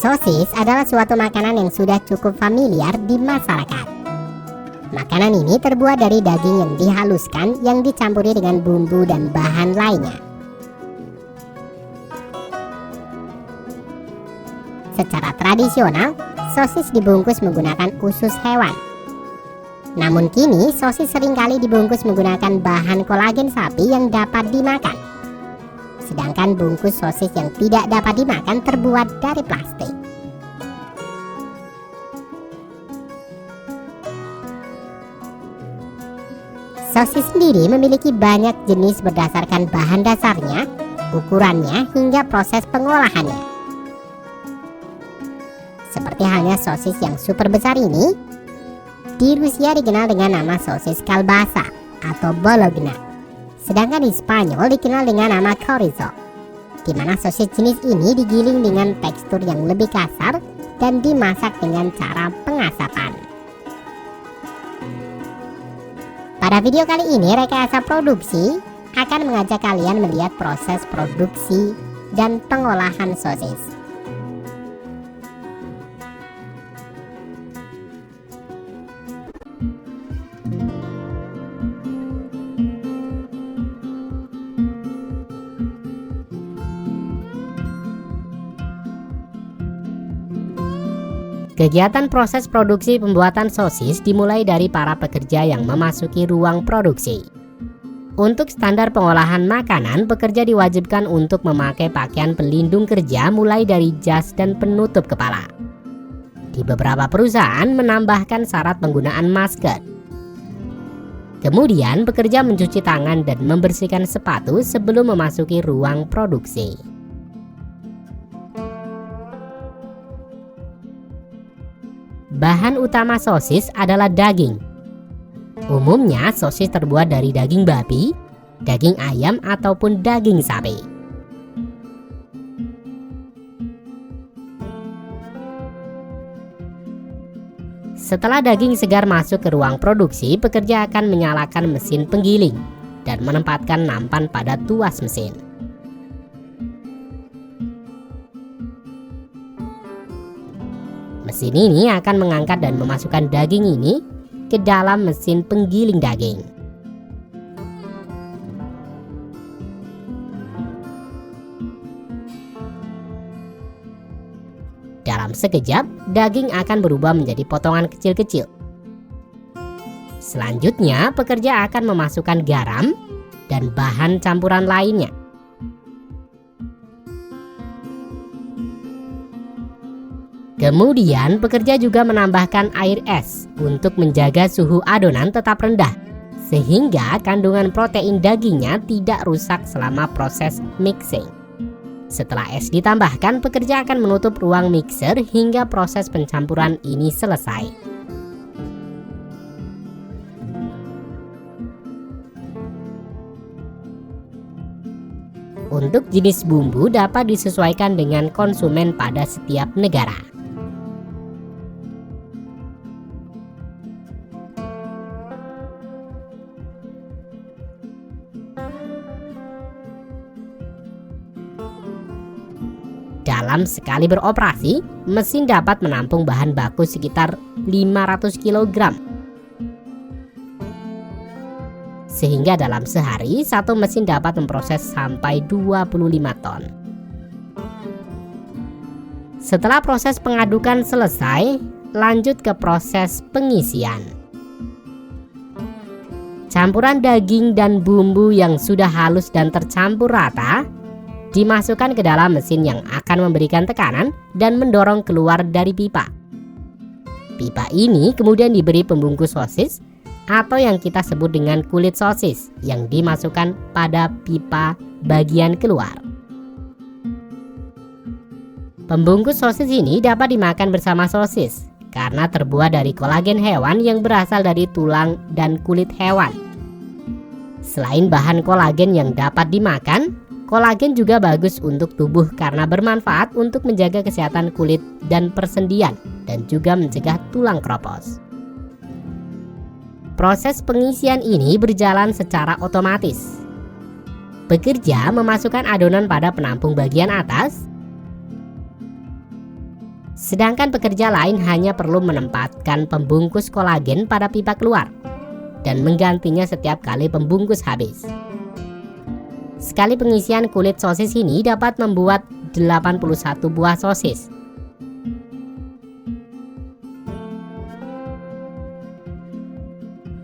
Sosis adalah suatu makanan yang sudah cukup familiar di masyarakat. Makanan ini terbuat dari daging yang dihaluskan yang dicampuri dengan bumbu dan bahan lainnya. Secara tradisional, sosis dibungkus menggunakan usus hewan. Namun kini, sosis seringkali dibungkus menggunakan bahan kolagen sapi yang dapat dimakan. Sedangkan bungkus sosis yang tidak dapat dimakan terbuat dari plastik. Sosis sendiri memiliki banyak jenis berdasarkan bahan dasarnya, ukurannya, hingga proses pengolahannya. Seperti halnya sosis yang super besar ini, di Rusia dikenal dengan nama sosis kalbasa atau bologna. Sedangkan di Spanyol dikenal dengan nama chorizo, di mana sosis jenis ini digiling dengan tekstur yang lebih kasar dan dimasak dengan cara pengasapan. Pada video kali ini, Rekayasa Produksi akan mengajak kalian melihat proses produksi dan pengolahan sosis. Kegiatan proses produksi pembuatan sosis dimulai dari para pekerja yang memasuki ruang produksi. Untuk standar pengolahan makanan, pekerja diwajibkan untuk memakai pakaian pelindung kerja mulai dari jas dan penutup kepala. Di beberapa perusahaan menambahkan syarat penggunaan masker. Kemudian pekerja mencuci tangan dan membersihkan sepatu sebelum memasuki ruang produksi. Bahan utama sosis adalah daging. Umumnya sosis terbuat dari daging babi, daging ayam ataupun daging sapi. Setelah daging segar masuk ke ruang produksi, pekerja akan menyalakan mesin penggiling dan menempatkan nampan pada tuas mesin. Mesin ini akan mengangkat dan memasukkan daging ini ke dalam mesin penggiling daging. Dalam sekejap, daging akan berubah menjadi potongan kecil-kecil. Selanjutnya, pekerja akan memasukkan garam dan bahan campuran lainnya. Kemudian pekerja juga menambahkan air es untuk menjaga suhu adonan tetap rendah, sehingga kandungan protein dagingnya tidak rusak selama proses mixing. Setelah es ditambahkan, pekerja akan menutup ruang mixer hingga proses pencampuran ini selesai. Untuk jenis bumbu dapat disesuaikan dengan konsumen pada setiap negara. Dalam sekali beroperasi, mesin dapat menampung bahan baku sekitar 500 kg. Sehingga dalam sehari, satu mesin dapat memproses sampai 25 ton. Setelah proses pengadukan selesai, lanjut ke proses pengisian. Campuran daging dan bumbu yang sudah halus dan tercampur rata dimasukkan ke dalam mesin yang akan memberikan tekanan dan mendorong keluar dari pipa. Pipa ini kemudian diberi pembungkus sosis atau yang kita sebut dengan kulit sosis yang dimasukkan pada pipa bagian keluar. Pembungkus sosis ini dapat dimakan bersama sosis karena terbuat dari kolagen hewan yang berasal dari tulang dan kulit hewan. Selain bahan kolagen yang dapat dimakan, kolagen juga bagus untuk tubuh karena bermanfaat untuk menjaga kesehatan kulit dan persendian dan juga mencegah tulang kropos. Proses pengisian ini berjalan secara otomatis. Pekerja memasukkan adonan pada penampung bagian atas, Sedangkan pekerja lain hanya perlu menempatkan pembungkus kolagen pada pipa keluar dan menggantinya setiap kali pembungkus habis. Sekali pengisian kulit sosis ini dapat membuat 81 buah sosis.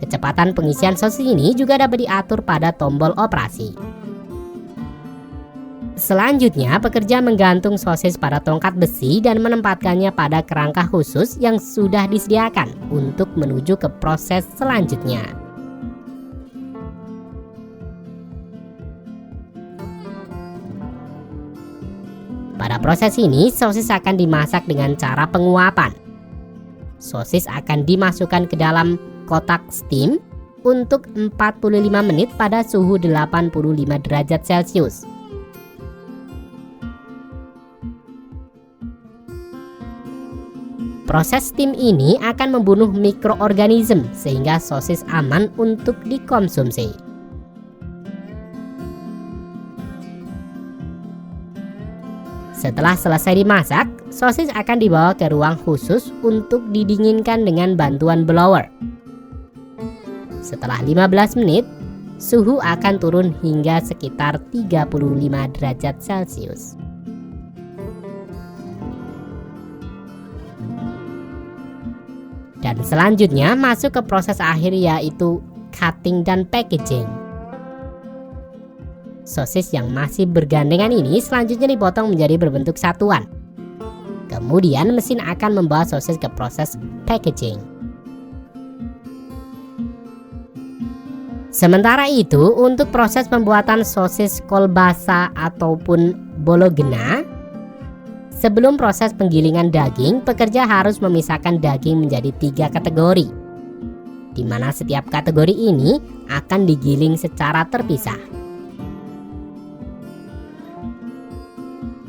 Kecepatan pengisian sosis ini juga dapat diatur pada tombol operasi. Selanjutnya, pekerja menggantung sosis pada tongkat besi dan menempatkannya pada kerangka khusus yang sudah disediakan untuk menuju ke proses selanjutnya. Pada proses ini, sosis akan dimasak dengan cara penguapan. Sosis akan dimasukkan ke dalam kotak steam untuk 45 menit pada suhu 85 derajat Celcius. Proses steam ini akan membunuh mikroorganisme sehingga sosis aman untuk dikonsumsi. Setelah selesai dimasak, sosis akan dibawa ke ruang khusus untuk didinginkan dengan bantuan blower. Setelah 15 menit, suhu akan turun hingga sekitar 35 derajat Celcius. Dan selanjutnya masuk ke proses akhir, yaitu cutting dan packaging. Sosis yang masih bergandengan ini selanjutnya dipotong menjadi berbentuk satuan. Kemudian mesin akan membawa sosis ke proses packaging. Sementara itu, untuk proses pembuatan sosis kolbasa ataupun bologna, sebelum proses penggilingan daging, pekerja harus memisahkan daging menjadi 3 kategori, di mana setiap kategori ini akan digiling secara terpisah.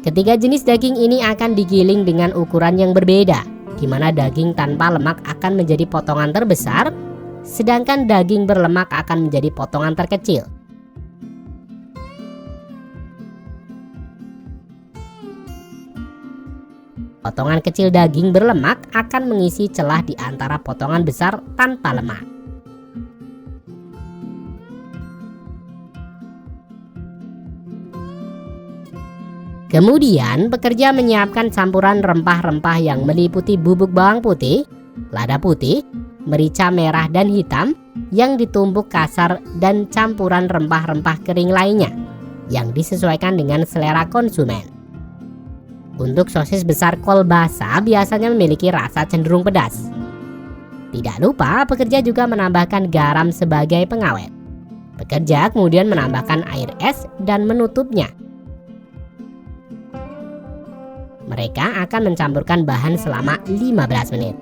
Ketiga jenis daging ini akan digiling dengan ukuran yang berbeda, di mana daging tanpa lemak akan menjadi potongan terbesar, sedangkan daging berlemak akan menjadi potongan terkecil. Potongan kecil daging berlemak akan mengisi celah di antara potongan besar tanpa lemak. Kemudian pekerja menyiapkan campuran rempah-rempah yang meliputi bubuk bawang putih, lada putih, merica merah dan hitam yang ditumbuk kasar, dan campuran rempah-rempah kering lainnya yang disesuaikan dengan selera konsumen. Untuk sosis besar kolbasa biasanya memiliki rasa cenderung pedas. Tidak lupa pekerja juga menambahkan garam sebagai pengawet. Pekerja kemudian menambahkan air es dan menutupnya. Mereka akan mencampurkan bahan selama 15 menit.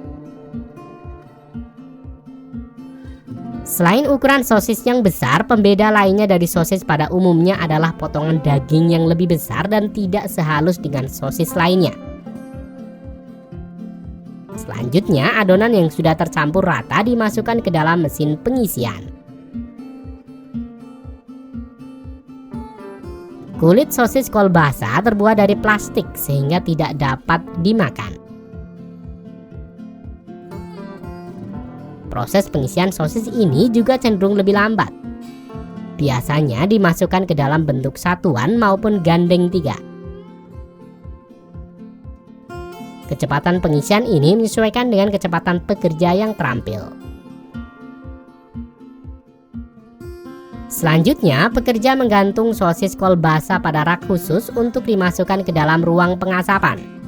Selain ukuran sosis yang besar, pembeda lainnya dari sosis pada umumnya adalah potongan daging yang lebih besar dan tidak sehalus dengan sosis lainnya. Selanjutnya, adonan yang sudah tercampur rata dimasukkan ke dalam mesin pengisian. Kulit sosis kolbasa terbuat dari plastik sehingga tidak dapat dimakan. Proses pengisian sosis ini juga cenderung lebih lambat. Biasanya dimasukkan ke dalam bentuk satuan maupun gandeng 3. Kecepatan pengisian ini menyesuaikan dengan kecepatan pekerja yang terampil. Selanjutnya, pekerja menggantung sosis kolbasa pada rak khusus untuk dimasukkan ke dalam ruang pengasapan.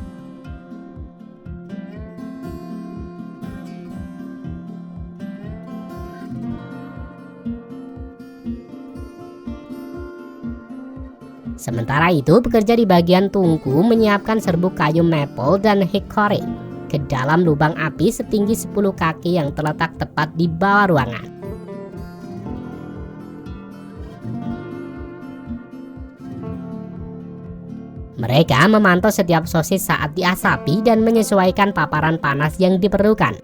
Sementara itu, pekerja di bagian tungku menyiapkan serbuk kayu maple dan hickory ke dalam lubang api setinggi 10 kaki yang terletak tepat di bawah ruangan. Mereka memantau setiap sosis saat diasapi dan menyesuaikan paparan panas yang diperlukan.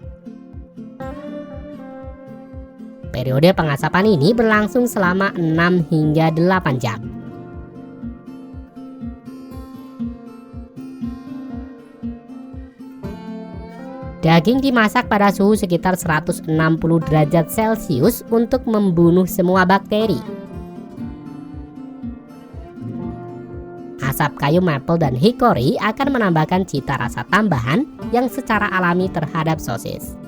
Periode pengasapan ini berlangsung selama 6 hingga 8 jam. Daging dimasak pada suhu sekitar 160 derajat Celcius untuk membunuh semua bakteri. Asap kayu maple dan hickory akan menambahkan cita rasa tambahan yang secara alami terhadap sosis.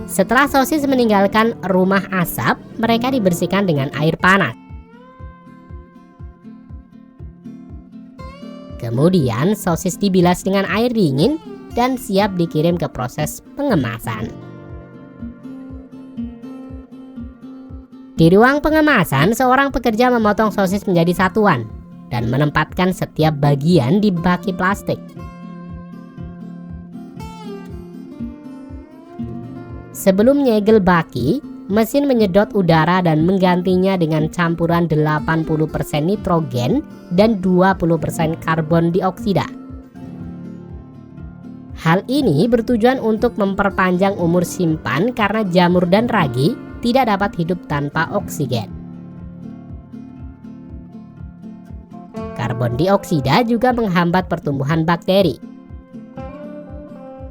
Setelah sosis meninggalkan rumah asap, mereka dibersihkan dengan air panas. Kemudian sosis dibilas dengan air dingin dan siap dikirim ke proses pengemasan. Di ruang pengemasan, seorang pekerja memotong sosis menjadi satuan dan menempatkan setiap bagian di baki plastik. Sebelum nyegel baki, mesin menyedot udara dan menggantinya dengan campuran 80% nitrogen dan 20% karbon dioksida. Hal ini bertujuan untuk memperpanjang umur simpan karena jamur dan ragi tidak dapat hidup tanpa oksigen. Karbon dioksida juga menghambat pertumbuhan bakteri.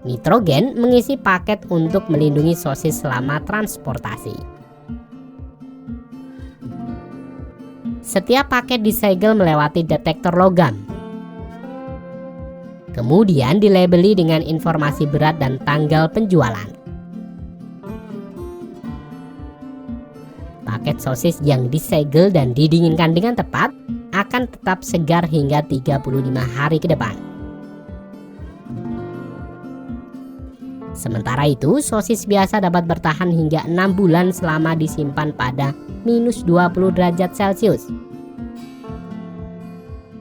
Nitrogen mengisi paket untuk melindungi sosis selama transportasi. Setiap paket disegel melewati detektor logam. Kemudian dilabeli dengan informasi berat dan tanggal penjualan. Paket sosis yang disegel dan didinginkan dengan tepat akan tetap segar hingga 35 hari ke depan. Sementara itu, sosis biasa dapat bertahan hingga 6 bulan selama disimpan pada minus 20 derajat Celcius.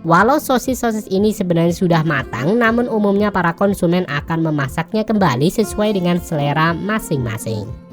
Walau sosis-sosis ini sebenarnya sudah matang, namun umumnya para konsumen akan memasaknya kembali sesuai dengan selera masing-masing.